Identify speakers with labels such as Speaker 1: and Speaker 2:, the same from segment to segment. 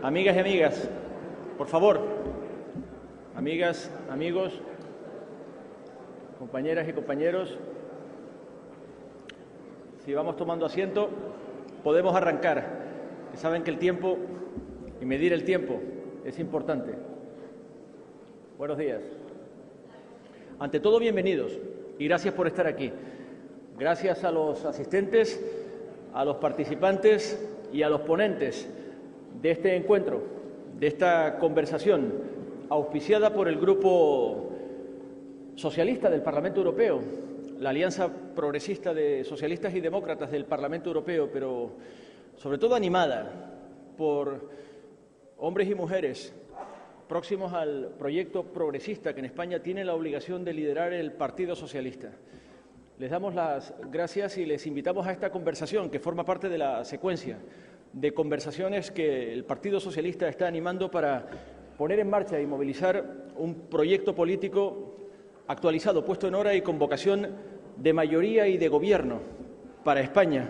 Speaker 1: Amigas y amigas, por favor, amigas, amigos, compañeras y compañeros, si vamos tomando asiento, podemos arrancar. Saben que el tiempo y medir el tiempo es importante. Buenos días. Ante todo, bienvenidos y gracias por estar aquí. Gracias a los asistentes, a los participantes y a los ponentes de este encuentro, de esta conversación, auspiciada por el Grupo Socialista del Parlamento Europeo, la Alianza Progresista de Socialistas y Demócratas del Parlamento Europeo, pero sobre todo animada por hombres y mujeres próximos al proyecto progresista que en España tiene la obligación de liderar el Partido Socialista. Les damos las gracias y les invitamos a esta conversación que forma parte de la secuencia de conversaciones que el Partido Socialista está animando para poner en marcha y movilizar un proyecto político actualizado, puesto en hora y con vocación de mayoría y de gobierno para España.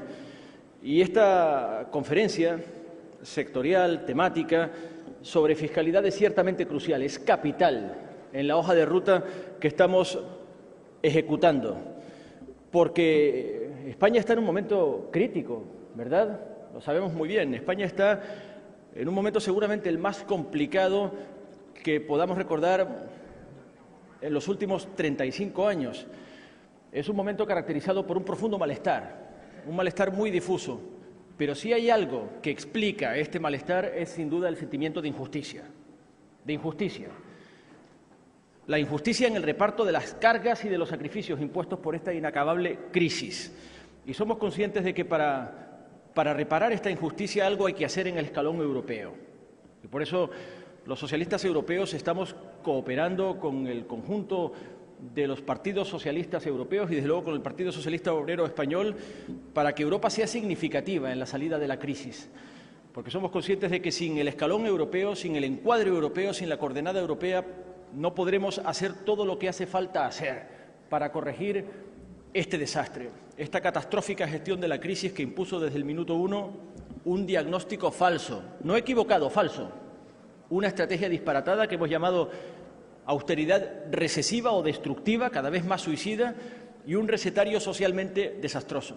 Speaker 1: Y esta conferencia sectorial, temática, sobre fiscalidad es ciertamente crucial, es capital en la hoja de ruta que estamos ejecutando, porque España está en un momento crítico, ¿verdad? Lo sabemos muy bien. España está en un momento seguramente el más complicado que podamos recordar en los últimos 35 años. Es un momento caracterizado por un profundo malestar, un malestar muy difuso. Pero si hay algo que explica este malestar es sin duda el sentimiento de injusticia. De injusticia. La injusticia en el reparto de las cargas y de los sacrificios impuestos por esta inacabable crisis. Y somos conscientes de que para reparar esta injusticia algo hay que hacer en el escalón europeo. Y por eso los socialistas europeos estamos cooperando con el conjunto de los partidos socialistas europeos y, desde luego, con el Partido Socialista Obrero Español para que Europa sea significativa en la salida de la crisis. Porque somos conscientes de que sin el escalón europeo, sin el encuadre europeo, sin la coordenada europea, no podremos hacer todo lo que hace falta hacer para corregir este desastre, esta catastrófica gestión de la crisis que impuso desde el minuto uno un diagnóstico falso, no equivocado, falso, una estrategia disparatada que hemos llamado austeridad recesiva o destructiva, cada vez más suicida, y un recetario socialmente desastroso.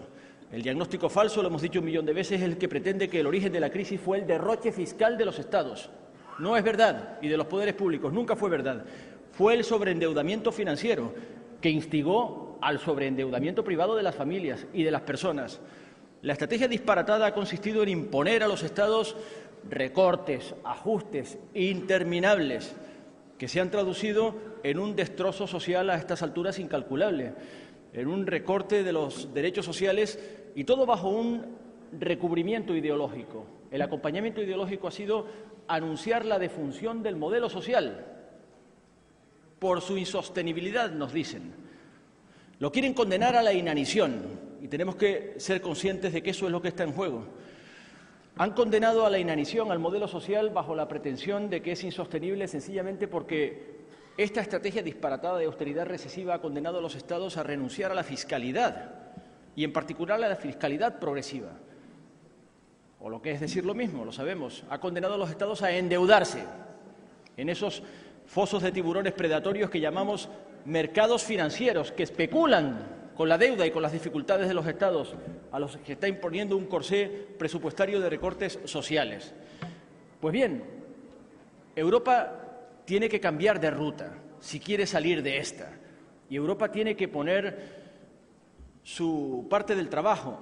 Speaker 1: El diagnóstico falso, lo hemos dicho 1 millón de veces, es el que pretende que el origen de la crisis fue el derroche fiscal de los Estados. No es verdad, y de los poderes públicos, nunca fue verdad. Fue el sobreendeudamiento financiero que instigó al sobreendeudamiento privado de las familias y de las personas. La estrategia disparatada ha consistido en imponer a los Estados recortes, ajustes interminables, que se han traducido en un destrozo social a estas alturas incalculable, en un recorte de los derechos sociales y todo bajo un recubrimiento ideológico. El acompañamiento ideológico ha sido anunciar la defunción del modelo social por su insostenibilidad, nos dicen. Lo quieren condenar a la inanición y tenemos que ser conscientes de que eso es lo que está en juego. Han condenado a la inanición al modelo social bajo la pretensión de que es insostenible sencillamente porque esta estrategia disparatada de austeridad recesiva ha condenado a los Estados a renunciar a la fiscalidad y en particular a la fiscalidad progresiva. O lo que es decir lo mismo, lo sabemos, ha condenado a los Estados a endeudarse en esos fosos de tiburones predatorios que llamamos mercados financieros, que especulan con la deuda y con las dificultades de los Estados, a los que está imponiendo un corsé presupuestario de recortes sociales. Pues bien, Europa tiene que cambiar de ruta si quiere salir de esta. Y Europa tiene que poner su parte del trabajo.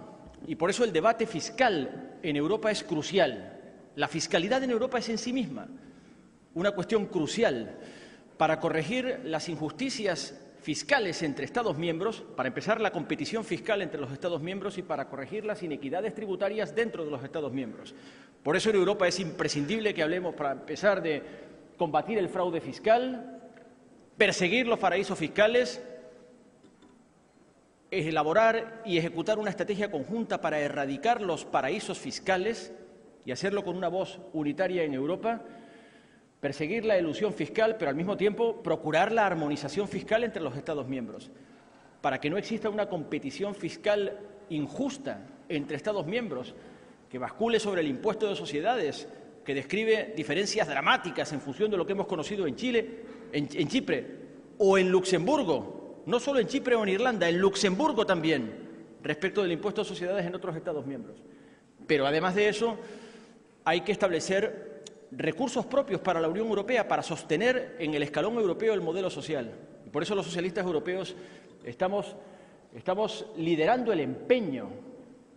Speaker 1: Y por eso el debate fiscal en Europa es crucial. La fiscalidad en Europa es en sí misma una cuestión crucial para corregir las injusticias fiscales entre Estados miembros, para empezar la competición fiscal entre los Estados miembros y para corregir las inequidades tributarias dentro de los Estados miembros. Por eso en Europa es imprescindible que hablemos, para empezar, de combatir el fraude fiscal, perseguir los paraísos fiscales, elaborar y ejecutar una estrategia conjunta para erradicar los paraísos fiscales y hacerlo con una voz unitaria en Europa, perseguir la elusión fiscal, pero al mismo tiempo procurar la armonización fiscal entre los Estados miembros, para que no exista una competición fiscal injusta entre Estados miembros, que bascule sobre el impuesto de sociedades que describe diferencias dramáticas en función de lo que hemos conocido en Chile, en Chipre o en Luxemburgo, no solo en Chipre o en Irlanda, en Luxemburgo también, respecto del impuesto a sociedades en otros Estados miembros. Pero además de eso, hay que establecer recursos propios para la Unión Europea para sostener en el escalón europeo el modelo social. Y por eso los socialistas europeos estamos liderando el empeño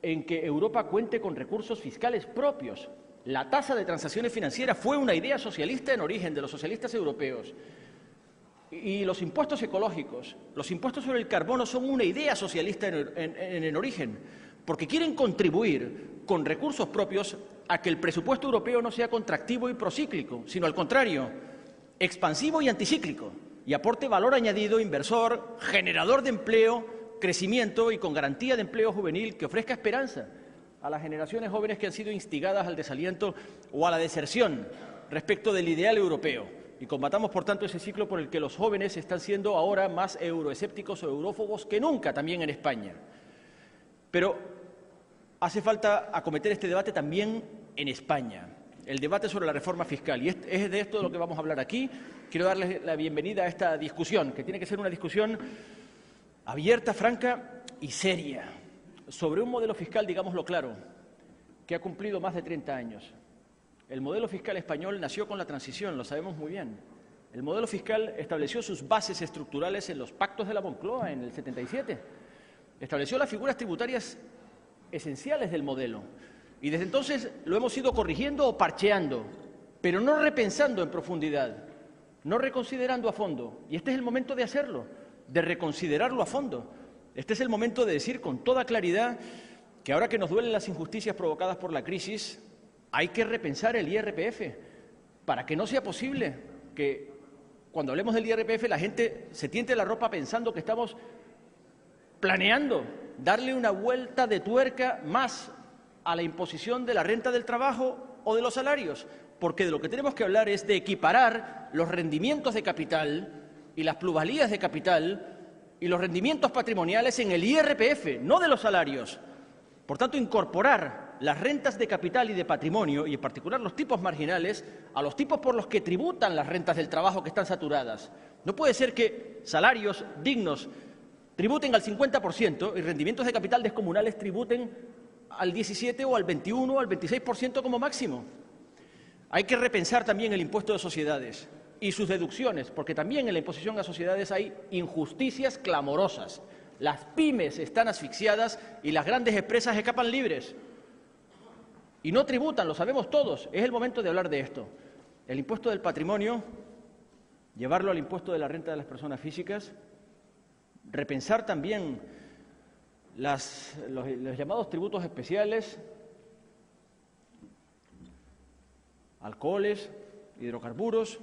Speaker 1: en que Europa cuente con recursos fiscales propios. La tasa de transacciones financieras fue una idea socialista en origen de los socialistas europeos. Y los impuestos ecológicos, los impuestos sobre el carbono son una idea socialista en origen, porque quieren contribuir con recursos propios a que el presupuesto europeo no sea contractivo y procíclico, sino al contrario, expansivo y anticíclico, y aporte valor añadido, inversor, generador de empleo, crecimiento y con garantía de empleo juvenil que ofrezca esperanza a las generaciones jóvenes que han sido instigadas al desaliento o a la deserción respecto del ideal europeo. Y combatamos, por tanto, ese ciclo por el que los jóvenes están siendo ahora más euroescépticos o eurófobos que nunca, también en España. Pero hace falta acometer este debate también en España, el debate sobre la reforma fiscal. Y es de esto de lo que vamos a hablar aquí. Quiero darles la bienvenida a esta discusión, que tiene que ser una discusión abierta, franca y seria, sobre un modelo fiscal, digámoslo claro, que ha cumplido más de 30 años. El modelo fiscal español nació con la transición, lo sabemos muy bien. El modelo fiscal estableció sus bases estructurales en los pactos de la Moncloa en el 77. Estableció las figuras tributarias esenciales del modelo. Y desde entonces lo hemos ido corrigiendo o parcheando, pero no repensando en profundidad, no reconsiderando a fondo. Y este es el momento de hacerlo, de reconsiderarlo a fondo. Este es el momento de decir con toda claridad que ahora que nos duelen las injusticias provocadas por la crisis, hay que repensar el IRPF para que no sea posible que cuando hablemos del IRPF la gente se tiente la ropa pensando que estamos planeando darle una vuelta de tuerca más a la imposición de la renta del trabajo o de los salarios, porque de lo que tenemos que hablar es de equiparar los rendimientos de capital y las plusvalías de capital y los rendimientos patrimoniales en el IRPF, no de los salarios. Por tanto, incorporar las rentas de capital y de patrimonio, y en particular los tipos marginales, a los tipos por los que tributan las rentas del trabajo que están saturadas. No puede ser que salarios dignos tributen al 50% y rendimientos de capital descomunales tributen al 17 o al 21 o al 26% como máximo. Hay que repensar también el impuesto de sociedades y sus deducciones, porque también en la imposición a sociedades hay injusticias clamorosas. Las pymes están asfixiadas y las grandes empresas escapan libres. Y no tributan, lo sabemos todos. Es el momento de hablar de esto. El impuesto del patrimonio, llevarlo al impuesto de la renta de las personas físicas, repensar también los llamados tributos especiales, alcoholes, hidrocarburos,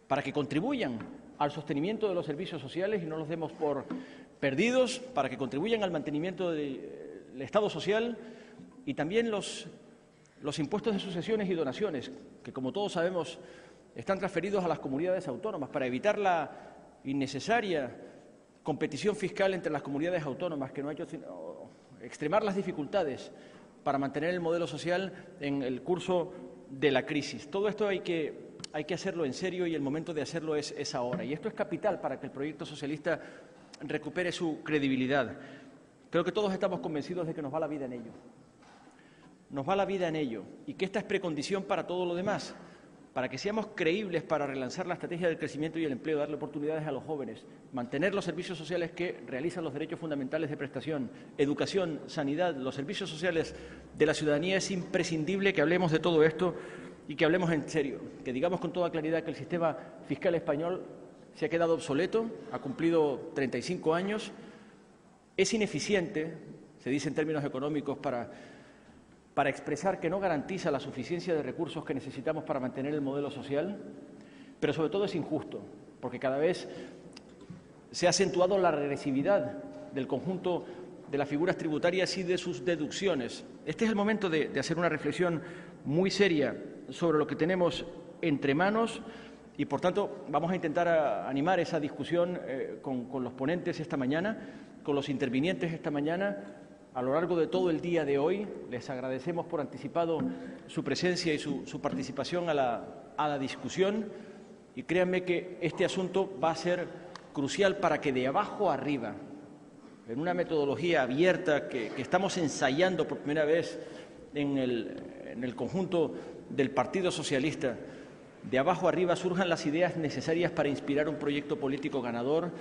Speaker 1: para que contribuyan al sostenimiento de los servicios sociales y no los demos por perdidos, para que contribuyan al mantenimiento del Estado social, y también los impuestos de sucesiones y donaciones, que como todos sabemos están transferidos a las comunidades autónomas para evitar la innecesaria competición fiscal entre las comunidades autónomas, que no ha hecho sino extremar las dificultades para mantener el modelo social en el curso de la crisis. Todo esto hay que hacerlo en serio y el momento de hacerlo es ahora. Y esto es capital para que el proyecto socialista recupere su credibilidad. Creo que todos estamos convencidos de que nos va la vida en ello. Nos va la vida en ello y que esta es precondición para todo lo demás, para que seamos creíbles para relanzar la estrategia del crecimiento y el empleo, darle oportunidades a los jóvenes, mantener los servicios sociales que realizan los derechos fundamentales de prestación, educación, sanidad, los servicios sociales de la ciudadanía. Es imprescindible que hablemos de todo esto y que hablemos en serio, que digamos con toda claridad que el sistema fiscal español se ha quedado obsoleto, ha cumplido 35 años, es ineficiente, se dice en términos económicos, para expresar que no garantiza la suficiencia de recursos que necesitamos para mantener el modelo social, pero sobre todo es injusto, porque cada vez se ha acentuado la regresividad del conjunto de las figuras tributarias y de sus deducciones. Este es el momento de hacer una reflexión muy seria sobre lo que tenemos entre manos y, por tanto, vamos a intentar animar esa discusión con los ponentes esta mañana, con los intervinientes esta mañana, a lo largo de todo el día de hoy. Les agradecemos por anticipado su presencia y su participación a la discusión, y créanme que este asunto va a ser crucial para que de abajo arriba, en una metodología abierta que estamos ensayando por primera vez en el conjunto del Partido Socialista, de abajo arriba surjan las ideas necesarias para inspirar un proyecto político ganador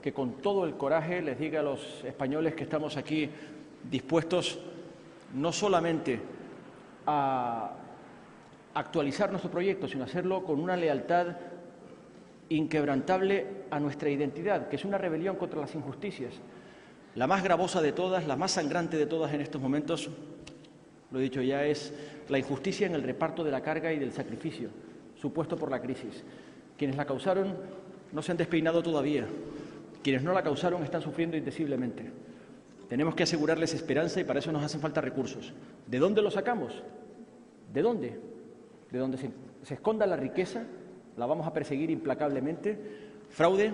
Speaker 1: que con todo el coraje les diga a los españoles que estamos aquí dispuestos no solamente a actualizar nuestro proyecto, sino a hacerlo con una lealtad inquebrantable a nuestra identidad, que es una rebelión contra las injusticias. La más gravosa de todas, la más sangrante de todas en estos momentos, lo he dicho ya, es la injusticia en el reparto de la carga y del sacrificio supuesto por la crisis. Quienes la causaron no se han despeinado todavía. Quienes no la causaron están sufriendo indeciblemente. Tenemos que asegurarles esperanza y para eso nos hacen falta recursos. ¿De dónde los sacamos? ¿De dónde? De donde se esconda la riqueza, la vamos a perseguir implacablemente. Fraude,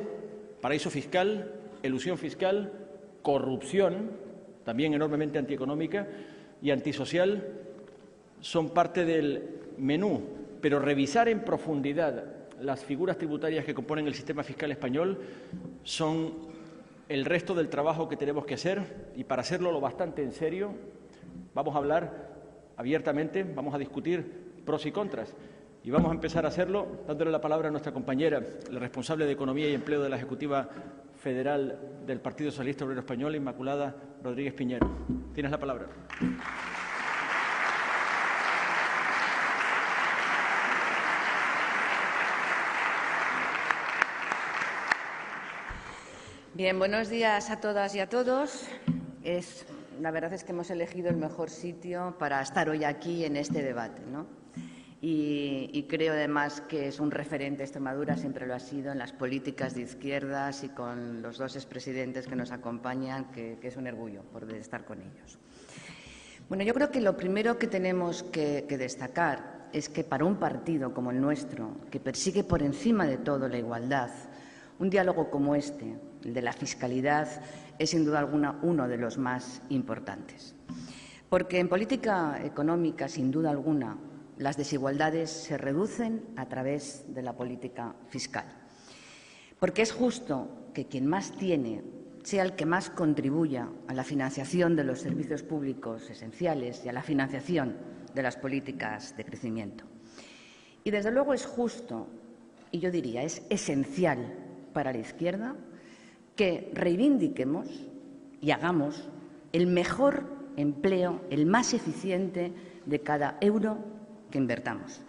Speaker 1: paraíso fiscal, elusión fiscal, corrupción, también enormemente antieconómica y antisocial, son parte del menú, pero revisar en profundidad las figuras tributarias que componen el sistema fiscal español son el resto del trabajo que tenemos que hacer, y para hacerlo lo bastante en serio vamos a hablar abiertamente, vamos a discutir pros y contras, y vamos a empezar a hacerlo dándole la palabra a nuestra compañera, la responsable de Economía y Empleo de la Ejecutiva Federal del Partido Socialista Obrero Español, Inmaculada Rodríguez Piñero. Tienes la palabra.
Speaker 2: Bien, buenos días a todas y a todos. La verdad es que hemos elegido el mejor sitio para estar hoy aquí en este debate, ¿no? Y creo además que es un referente Extremadura, siempre lo ha sido, en las políticas de izquierdas, y con los dos expresidentes que nos acompañan, que es un orgullo poder estar con ellos. Bueno, yo creo que lo primero que tenemos que destacar es que para un partido como el nuestro, que persigue por encima de todo la igualdad, un diálogo como este, el de la fiscalidad, es sin duda alguna uno de los más importantes. Porque en política económica, sin duda alguna, las desigualdades se reducen a través de la política fiscal. Porque es justo que quien más tiene sea el que más contribuya a la financiación de los servicios públicos esenciales y a la financiación de las políticas de crecimiento. Y desde luego es justo, y yo diría es esencial para la izquierda, que reivindiquemos y hagamos el mejor empleo, el más eficiente de cada euro que invertamos.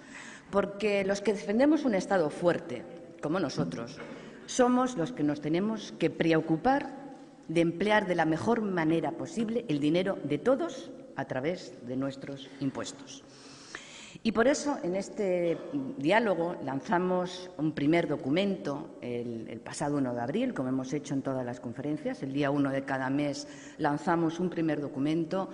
Speaker 2: Porque los que defendemos un Estado fuerte, como nosotros, somos los que nos tenemos que preocupar de emplear de la mejor manera posible el dinero de todos a través de nuestros impuestos. Y por eso, en este diálogo, lanzamos un primer documento el pasado 1 de abril, como hemos hecho en todas las conferencias. El día 1 de cada mes lanzamos un primer documento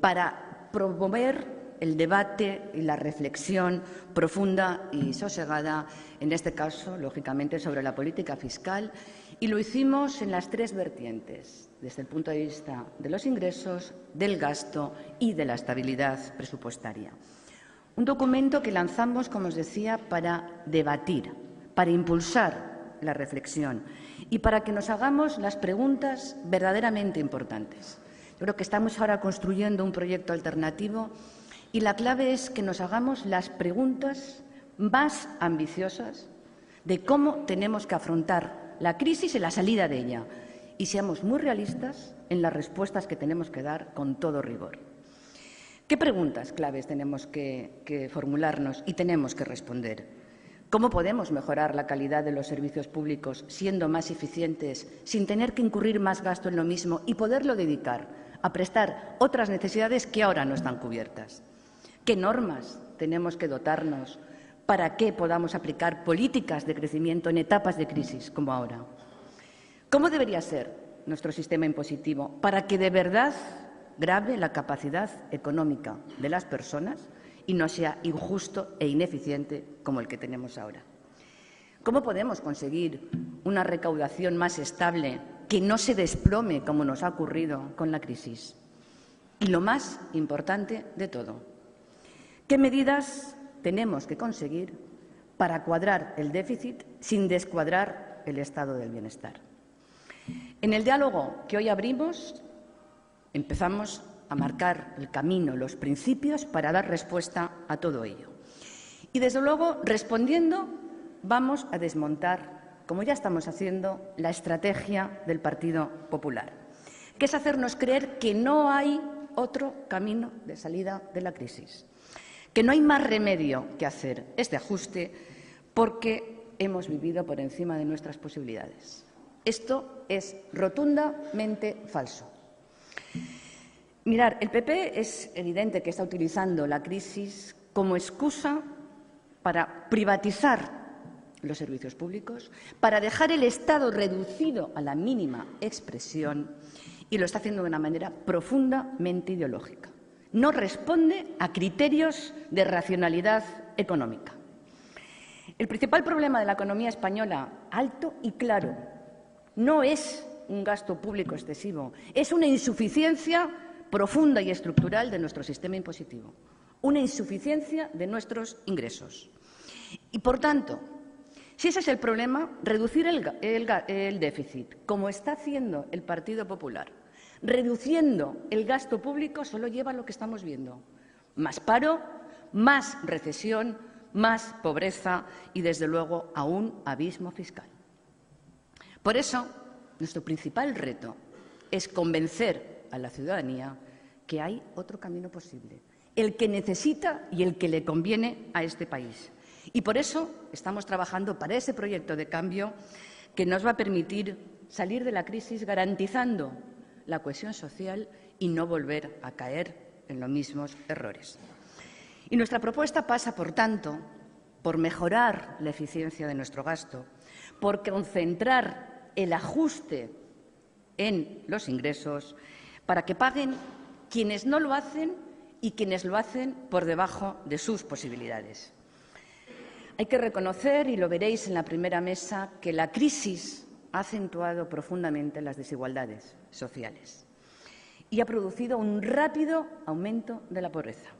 Speaker 2: para promover el debate y la reflexión profunda y sosegada, en este caso, lógicamente, sobre la política fiscal. Y lo hicimos en las tres vertientes, desde el punto de vista de los ingresos, del gasto y de la estabilidad presupuestaria. Un documento que lanzamos, como os decía, para debatir, para impulsar la reflexión y para que nos hagamos las preguntas verdaderamente importantes. Yo creo que estamos ahora construyendo un proyecto alternativo y la clave es que nos hagamos las preguntas más ambiciosas de cómo tenemos que afrontar la crisis y la salida de ella, y seamos muy realistas en las respuestas que tenemos que dar con todo rigor. ¿Qué preguntas claves tenemos que formularnos y tenemos que responder? ¿Cómo podemos mejorar la calidad de los servicios públicos siendo más eficientes, sin tener que incurrir más gasto en lo mismo y poderlo dedicar a prestar otras necesidades que ahora no están cubiertas? ¿Qué normas tenemos que dotarnos para que podamos aplicar políticas de crecimiento en etapas de crisis como ahora? ¿Cómo debería ser nuestro sistema impositivo para que de verdad grave la capacidad económica de las personas y no sea injusto e ineficiente como el que tenemos ahora? ¿Cómo podemos conseguir una recaudación más estable que no se desplome como nos ha ocurrido con la crisis. Y lo más importante de todo, ¿qué medidas tenemos que conseguir para cuadrar el déficit sin descuadrar el estado del bienestar? En el diálogo que hoy abrimos, empezamos a marcar el camino, los principios para dar respuesta a todo ello. Y, desde luego, respondiendo, vamos a desmontar, como ya estamos haciendo, la estrategia del Partido Popular, que es hacernos creer que no hay otro camino de salida de la crisis, que no hay más remedio que hacer este ajuste porque hemos vivido por encima de nuestras posibilidades. Esto es rotundamente falso. Mirar, el PP es evidente que está utilizando la crisis como excusa para privatizar los servicios públicos, para dejar el Estado reducido a la mínima expresión, y lo está haciendo de una manera profundamente ideológica. No responde a criterios de racionalidad económica. El principal problema de la economía española, alto y claro, no es un gasto público excesivo, es una insuficiencia profunda y estructural de nuestro sistema impositivo, una insuficiencia de nuestros ingresos. Y, por tanto, si ese es el problema, reducir el déficit, como está haciendo el Partido Popular, reduciendo el gasto público, solo lleva a lo que estamos viendo: más paro, más recesión, más pobreza y, desde luego, a un abismo fiscal. Por eso, nuestro principal reto es convencer a la ciudadanía que hay otro camino posible, el que necesita y el que le conviene a este país. Y por eso estamos trabajando para ese proyecto de cambio que nos va a permitir salir de la crisis garantizando la cohesión social y no volver a caer en los mismos errores. Y nuestra propuesta pasa, por tanto, por mejorar la eficiencia de nuestro gasto, por concentrar el ajuste en los ingresos para que paguen quienes no lo hacen y quienes lo hacen por debajo de sus posibilidades. Hay que reconocer, y lo veréis en la primera mesa, que la crisis ha acentuado profundamente las desigualdades sociales y ha producido un rápido aumento de la pobreza.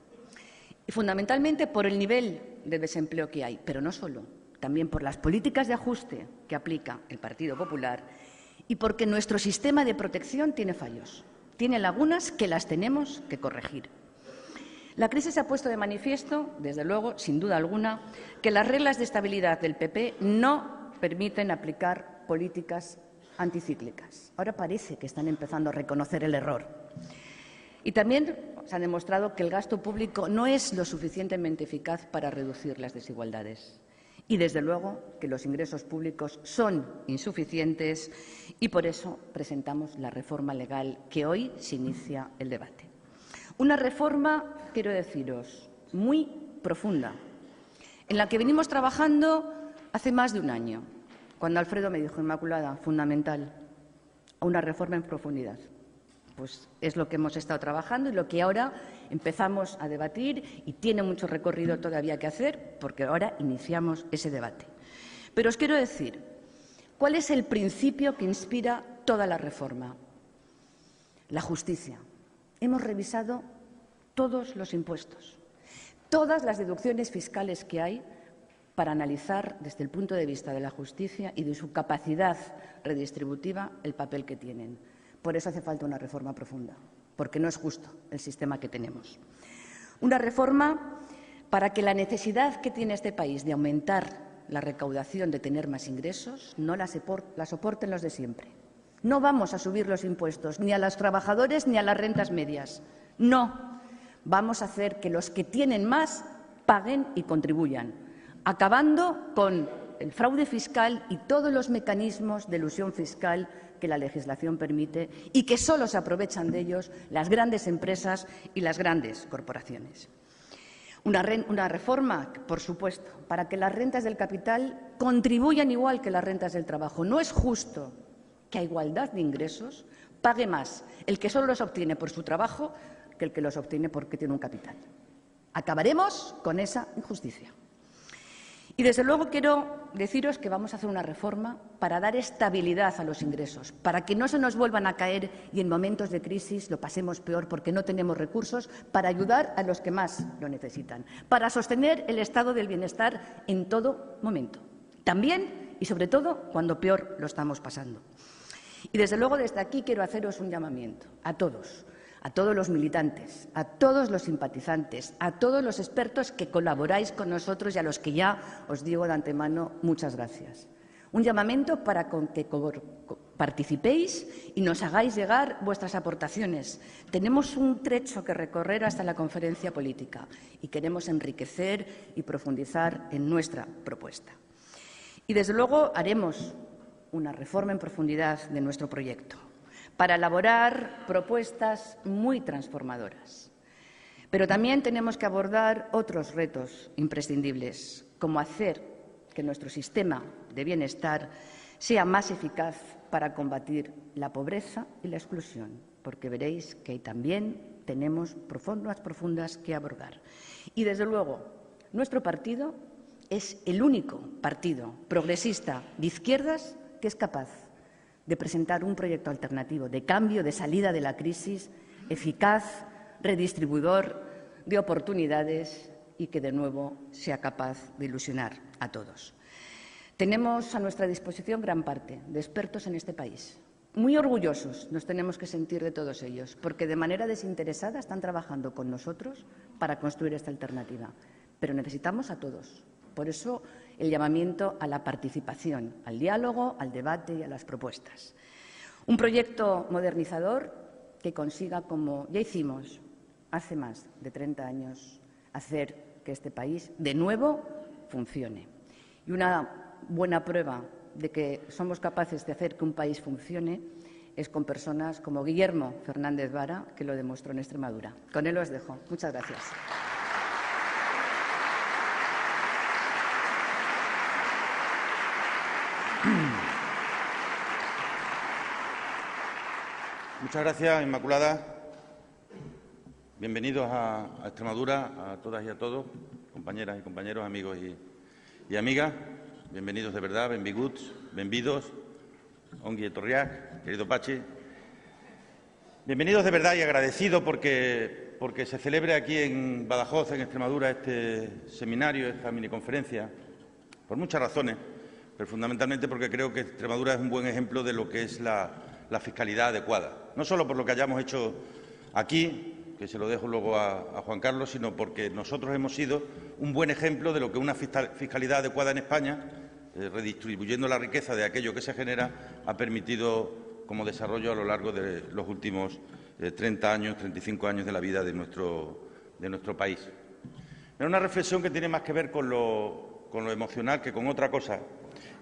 Speaker 2: Y fundamentalmente por el nivel de desempleo que hay, pero no solo, también por las políticas de ajuste que aplica el Partido Popular y porque nuestro sistema de protección tiene fallos, tiene lagunas que las tenemos que corregir. La crisis ha puesto de manifiesto, desde luego, sin duda alguna, que las reglas de estabilidad del PP no permiten aplicar políticas anticíclicas. Ahora parece que están empezando a reconocer el error. Y también se ha demostrado que el gasto público no es lo suficientemente eficaz para reducir las desigualdades. Y, desde luego, que los ingresos públicos son insuficientes y por eso presentamos la reforma legal que hoy se inicia el debate. Una reforma, quiero deciros, muy profunda, en la que venimos trabajando hace más de un año, cuando Alfredo me dijo: Inmaculada, fundamental, una reforma en profundidad. Pues es lo que hemos estado trabajando y lo que ahora empezamos a debatir, y tiene mucho recorrido todavía que hacer porque ahora iniciamos ese debate. Pero os quiero decir, ¿cuál es el principio que inspira toda la reforma? La justicia. Hemos revisado todos los impuestos, todas las deducciones fiscales que hay para analizar desde el punto de vista de la justicia y de su capacidad redistributiva el papel que tienen. Por eso hace falta una reforma profunda, porque no es justo el sistema que tenemos. Una reforma para que la necesidad que tiene este país de aumentar la recaudación, de tener más ingresos, no la soporten los de siempre. No vamos a subir los impuestos ni a los trabajadores ni a las rentas medias. No. Vamos a hacer que los que tienen más paguen y contribuyan, acabando con el fraude fiscal y todos los mecanismos de elusión fiscal que la legislación permite y que solo se aprovechan de ellos las grandes empresas y las grandes corporaciones. Una reforma, por supuesto, para que las rentas del capital contribuyan igual que las rentas del trabajo. No es justo que a igualdad de ingresos pague más el que solo los obtiene por su trabajo que el que los obtiene porque tiene un capital. Acabaremos con esa injusticia. Y, desde luego, quiero deciros que vamos a hacer una reforma para dar estabilidad a los ingresos, para que no se nos vuelvan a caer y en momentos de crisis lo pasemos peor porque no tenemos recursos, para ayudar a los que más lo necesitan, para sostener el estado del bienestar en todo momento, también y sobre todo cuando peor lo estamos pasando. Y, desde luego, desde aquí quiero haceros un llamamiento a todos los militantes, a todos los simpatizantes, a todos los expertos que colaboráis con nosotros y a los que ya os digo de antemano muchas gracias. Un llamamiento para que participéis y nos hagáis llegar vuestras aportaciones. Tenemos un trecho que recorrer hasta la conferencia política y queremos enriquecer y profundizar en nuestra propuesta. Y, desde luego, haremos una reforma en profundidad de nuestro proyecto para elaborar propuestas muy transformadoras. Pero también tenemos que abordar otros retos imprescindibles, como hacer que nuestro sistema de bienestar sea más eficaz para combatir la pobreza y la exclusión, porque veréis que también tenemos profundas que abordar. Y, desde luego, nuestro partido es el único partido progresista de izquierdas que es capaz de presentar un proyecto alternativo de cambio, de salida de la crisis, eficaz, redistribuidor de oportunidades y que, de nuevo, sea capaz de ilusionar a todos. Tenemos a nuestra disposición gran parte de expertos en este país. Muy orgullosos nos tenemos que sentir de todos ellos, porque de manera desinteresada están trabajando con nosotros para construir esta alternativa. Pero necesitamos a todos. Por eso, el llamamiento a la participación, al diálogo, al debate y a las propuestas. Un proyecto modernizador que consiga, como ya hicimos hace más de 30 años, hacer que este país de nuevo funcione. Y una buena prueba de que somos capaces de hacer que un país funcione es con personas como Guillermo Fernández Vara, que lo demostró en Extremadura. Con él os dejo. Muchas gracias.
Speaker 3: Muchas gracias, Inmaculada. Bienvenidos a Extremadura, a todas y a todos, compañeras y compañeros, amigos y amigas. Bienvenidos de verdad, benvinguts, benvidos, ongi etorriak, querido Pachi. Bienvenidos de verdad y agradecidos porque se celebre aquí en Badajoz, en Extremadura, este seminario, esta miniconferencia, por muchas razones, pero fundamentalmente porque creo que Extremadura es un buen ejemplo de lo que es la fiscalidad adecuada. No solo por lo que hayamos hecho aquí, que se lo dejo luego a Juan Carlos, sino porque nosotros hemos sido un buen ejemplo de lo que una fiscalidad adecuada en España, redistribuyendo la riqueza de aquello que se genera, ha permitido como desarrollo a lo largo de los últimos 30 años, 35 años de la vida de nuestro país. Es una reflexión que tiene más que ver con lo emocional que con otra cosa.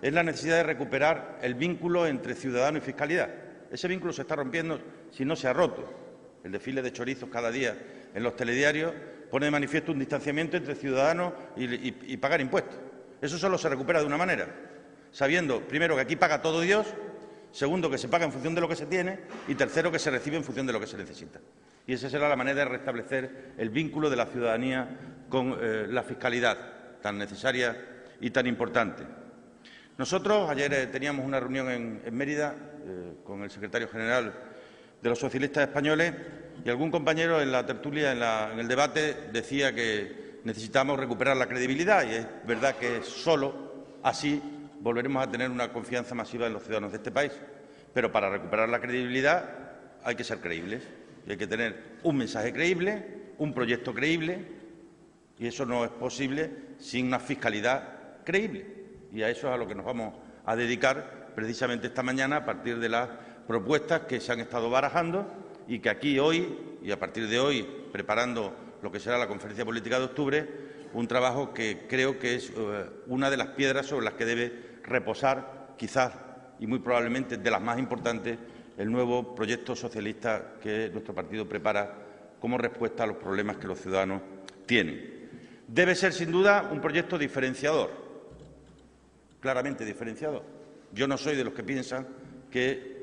Speaker 3: Es la necesidad de recuperar el vínculo entre ciudadano y fiscalidad. Ese vínculo se está rompiendo si no se ha roto. El desfile de chorizos cada día en los telediarios pone de manifiesto un distanciamiento entre ciudadanos y pagar impuestos. Eso solo se recupera de una manera, sabiendo, primero, que aquí paga todo Dios, segundo, que se paga en función de lo que se tiene y tercero, que se recibe en función de lo que se necesita. Y esa será la manera de restablecer el vínculo de la ciudadanía con la fiscalidad, tan necesaria y tan importante. Nosotros ayer teníamos una reunión en Mérida con el secretario general de los socialistas españoles y algún compañero en la tertulia, en el debate, decía que necesitamos recuperar la credibilidad y es verdad que solo así volveremos a tener una confianza masiva en los ciudadanos de este país. Pero para recuperar la credibilidad hay que ser creíbles y hay que tener un mensaje creíble, un proyecto creíble y eso no es posible sin una fiscalidad creíble. Y a eso es a lo que nos vamos a dedicar precisamente esta mañana a partir de las propuestas que se han estado barajando y que aquí hoy, y a partir de hoy, preparando lo que será la conferencia política de octubre, un trabajo que creo que es una de las piedras sobre las que debe reposar, quizás y muy probablemente de las más importantes, el nuevo proyecto socialista que nuestro partido prepara como respuesta a los problemas que los ciudadanos tienen. Debe ser, sin duda, un proyecto diferenciador, claramente diferenciador. Yo no soy de los que piensan que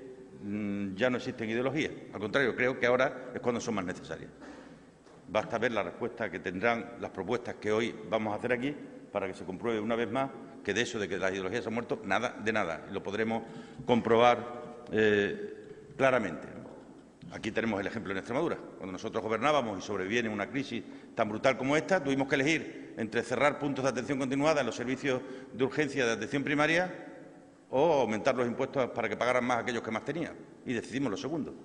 Speaker 3: ya no existen ideologías. Al contrario, creo que ahora es cuando son más necesarias. Basta ver la respuesta que tendrán las propuestas que hoy vamos a hacer aquí para que se compruebe una vez más que de eso, de que las ideologías han muerto, nada de nada. Y lo podremos comprobar claramente. Aquí tenemos el ejemplo en Extremadura. Cuando nosotros gobernábamos y sobreviene una crisis tan brutal como esta, tuvimos que elegir entre cerrar puntos de atención continuada en los servicios de urgencia de atención primaria o aumentar los impuestos para que pagaran más aquellos que más tenían. Y decidimos lo segundo.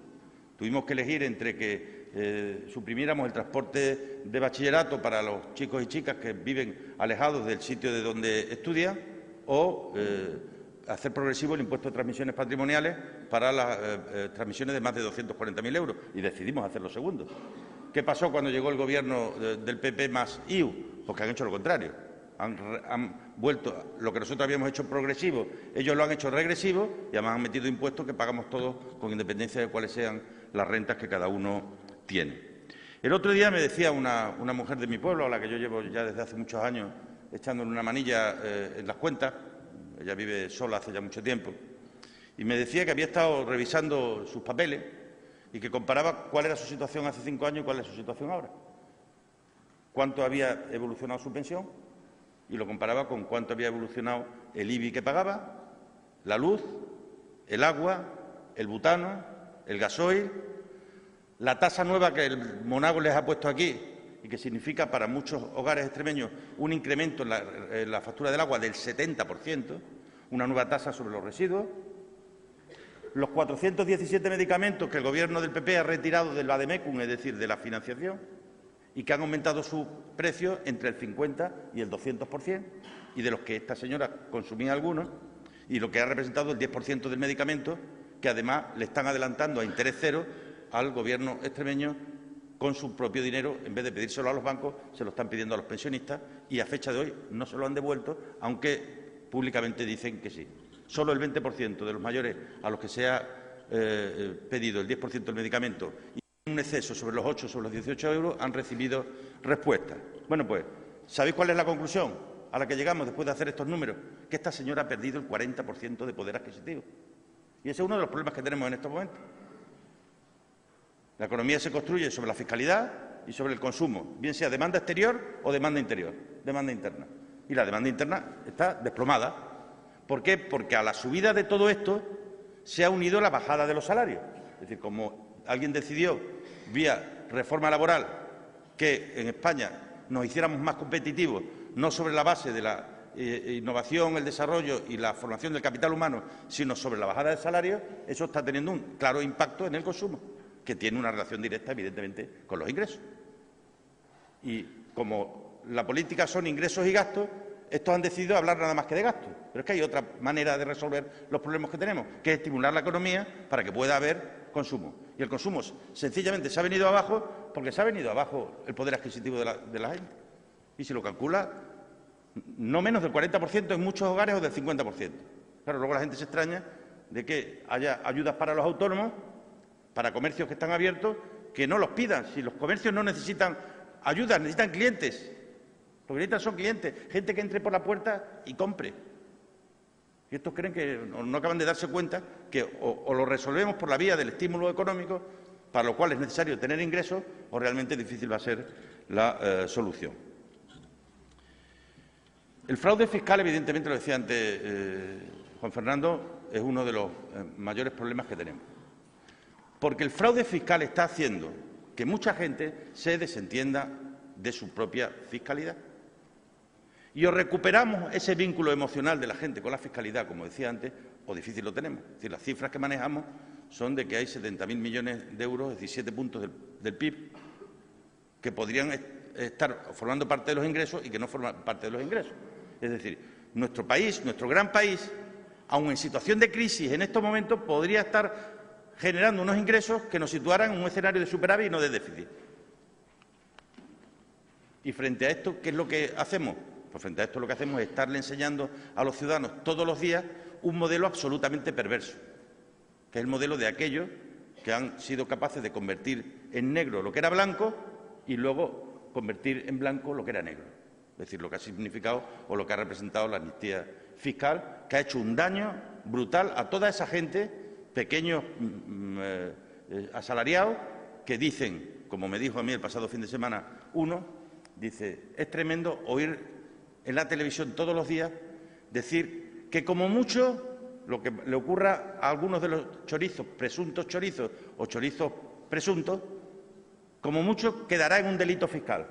Speaker 3: Tuvimos que elegir entre que suprimiéramos el transporte de bachillerato para los chicos y chicas que viven alejados del sitio de donde estudian o hacer progresivo el impuesto de transmisiones patrimoniales para las transmisiones de más de 240.000 euros. Y decidimos hacer lo segundo. ¿Qué pasó cuando llegó el Gobierno del PP más IU? Pues que han hecho lo contrario. Han vuelto lo que nosotros habíamos hecho progresivo, ellos lo han hecho regresivo y además han metido impuestos que pagamos todos con independencia de cuáles sean las rentas que cada uno tiene. El otro día me decía una mujer de mi pueblo, a la que yo llevo ya desde hace muchos años echándole una manilla en las cuentas, ella vive sola hace ya mucho tiempo, y me decía que había estado revisando sus papeles y que comparaba cuál era su situación hace 5 años y cuál es su situación ahora. Cuánto había evolucionado su pensión y lo comparaba con cuánto había evolucionado el IBI que pagaba, la luz, el agua, el butano, el gasoil, la tasa nueva que el Monago les ha puesto aquí y que significa para muchos hogares extremeños un incremento en la factura del agua del 70%, una nueva tasa sobre los residuos, los 417 medicamentos que el Gobierno del PP ha retirado del Vademecum, es decir, de la financiación, y que han aumentado su precio entre el 50 y el 200%, y de los que esta señora consumía algunos, y lo que ha representado el 10% del medicamento, que además le están adelantando a interés cero al Gobierno extremeño con su propio dinero. En vez de pedírselo a los bancos, se lo están pidiendo a los pensionistas y a fecha de hoy no se lo han devuelto, aunque públicamente dicen que sí. Solo el 20% de los mayores a los que se ha pedido el 10% del medicamento y un exceso sobre los 8, sobre los 18 euros, han recibido respuesta. Bueno, pues, ¿sabéis cuál es la conclusión a la que llegamos después de hacer estos números? Que esta señora ha perdido el 40% de poder adquisitivo. Y ese es uno de los problemas que tenemos en estos momentos. La economía se construye sobre la fiscalidad y sobre el consumo, bien sea demanda exterior o demanda interior, demanda interna. Y la demanda interna está desplomada. ¿Por qué? Porque a la subida de todo esto se ha unido la bajada de los salarios. Es decir, como alguien decidió, vía reforma laboral, que en España nos hiciéramos más competitivos, no sobre la base de la innovación, el desarrollo y la formación del capital humano, sino sobre la bajada de salarios, eso está teniendo un claro impacto en el consumo, que tiene una relación directa, evidentemente, con los ingresos. Y como la política son ingresos y gastos, estos han decidido hablar nada más que de gastos. Pero es que hay otra manera de resolver los problemas que tenemos, que es estimular la economía para que pueda haber consumo. Y el consumo sencillamente se ha venido abajo porque se ha venido abajo el poder adquisitivo de la gente. Y si lo calcula, no menos del 40% en muchos hogares o del 50%. Claro, luego la gente se extraña de que haya ayudas para los autónomos, para comercios que están abiertos, que no los pidan. Si los comercios no necesitan ayudas, necesitan clientes. Lo que necesitan son clientes, gente que entre por la puerta y compre. Y estos creen que no acaban de darse cuenta que o lo resolvemos por la vía del estímulo económico, para lo cual es necesario tener ingresos, o realmente difícil va a ser la solución. El fraude fiscal, evidentemente, lo decía antes Juan Fernando, es uno de los mayores problemas que tenemos. Porque el fraude fiscal está haciendo que mucha gente se desentienda de su propia fiscalidad. Y o recuperamos ese vínculo emocional de la gente con la fiscalidad, como decía antes, o difícil lo tenemos. Es decir, las cifras que manejamos son de que hay 70.000 millones de euros, es decir, 7 puntos del PIB, que podrían estar formando parte de los ingresos y que no forman parte de los ingresos. Es decir, nuestro país, nuestro gran país, aun en situación de crisis en estos momentos, podría estar generando unos ingresos que nos situaran en un escenario de superávit y no de déficit. Y frente a esto, ¿qué es lo que hacemos? Pues frente a esto lo que hacemos es estarle enseñando a los ciudadanos todos los días un modelo absolutamente perverso, que es el modelo de aquellos que han sido capaces de convertir en negro lo que era blanco y luego convertir en blanco lo que era negro. Es decir, lo que ha significado o lo que ha representado la amnistía fiscal, que ha hecho un daño brutal a toda esa gente, pequeños asalariados, que dicen, como me dijo a mí el pasado fin de semana uno, dice, es tremendo oír en la televisión todos los días decir que como mucho lo que le ocurra a algunos de los chorizos, presuntos chorizos o chorizos presuntos, como mucho quedará en un delito fiscal.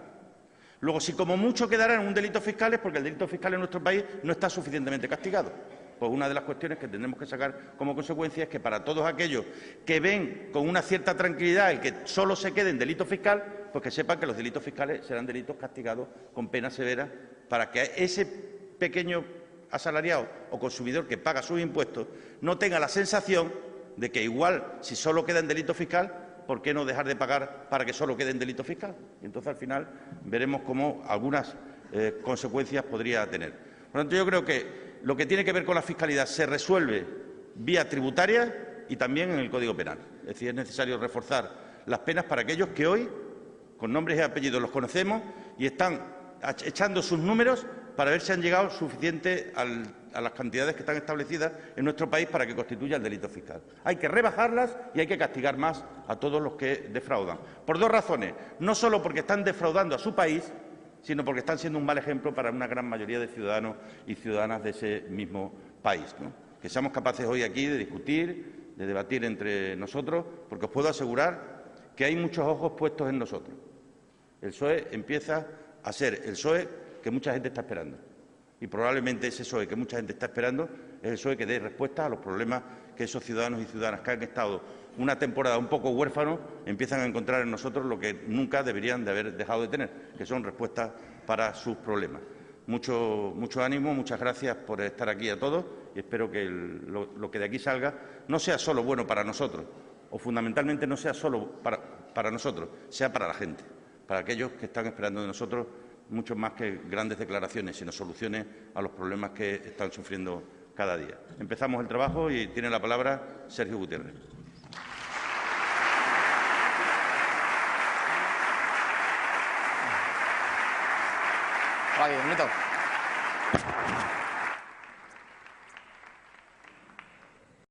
Speaker 3: Luego, si como mucho quedará en un delito fiscal es porque el delito fiscal en nuestro país no está suficientemente castigado. Pues una de las cuestiones que tendremos que sacar como consecuencia es que para todos aquellos que ven con una cierta tranquilidad el que solo se quede en delito fiscal, pues que sepan que los delitos fiscales serán delitos castigados con pena severa para que ese pequeño asalariado o consumidor que paga sus impuestos no tenga la sensación de que igual, si solo queda en delito fiscal, ¿por qué no dejar de pagar para que solo quede en delito fiscal? Y entonces, al final, veremos cómo algunas consecuencias podría tener. Por lo tanto, yo creo que lo que tiene que ver con la fiscalidad se resuelve vía tributaria y también en el Código Penal. Es decir, es necesario reforzar las penas para aquellos que hoy, con nombres y apellidos, los conocemos y están echando sus números para ver si han llegado suficiente a las cantidades que están establecidas en nuestro país para que constituya el delito fiscal. Hay que rebajarlas y hay que castigar más a todos los que defraudan. Por dos razones. No solo porque están defraudando a su país, sino porque están siendo un mal ejemplo para una gran mayoría de ciudadanos y ciudadanas de ese mismo país, ¿no? Que seamos capaces hoy aquí de discutir, de debatir entre nosotros, porque os puedo asegurar que hay muchos ojos puestos en nosotros. El PSOE empieza a ser el PSOE que mucha gente está esperando. Y probablemente ese PSOE que mucha gente está esperando es el PSOE que dé respuesta a los problemas que esos ciudadanos y ciudadanas que han estado una temporada un poco huérfanos empiezan a encontrar en nosotros lo que nunca deberían de haber dejado de tener, que son respuestas para sus problemas. Mucho ánimo, muchas gracias por estar aquí a todos y espero que lo que de aquí salga no sea solo bueno para nosotros, o fundamentalmente no sea solo para nosotros, sea para la gente, para aquellos que están esperando de nosotros mucho más que grandes declaraciones, sino soluciones a los problemas que están sufriendo cada día. Empezamos el trabajo y tiene la palabra Sergio Gutiérrez.
Speaker 4: Hola, 10 minutos.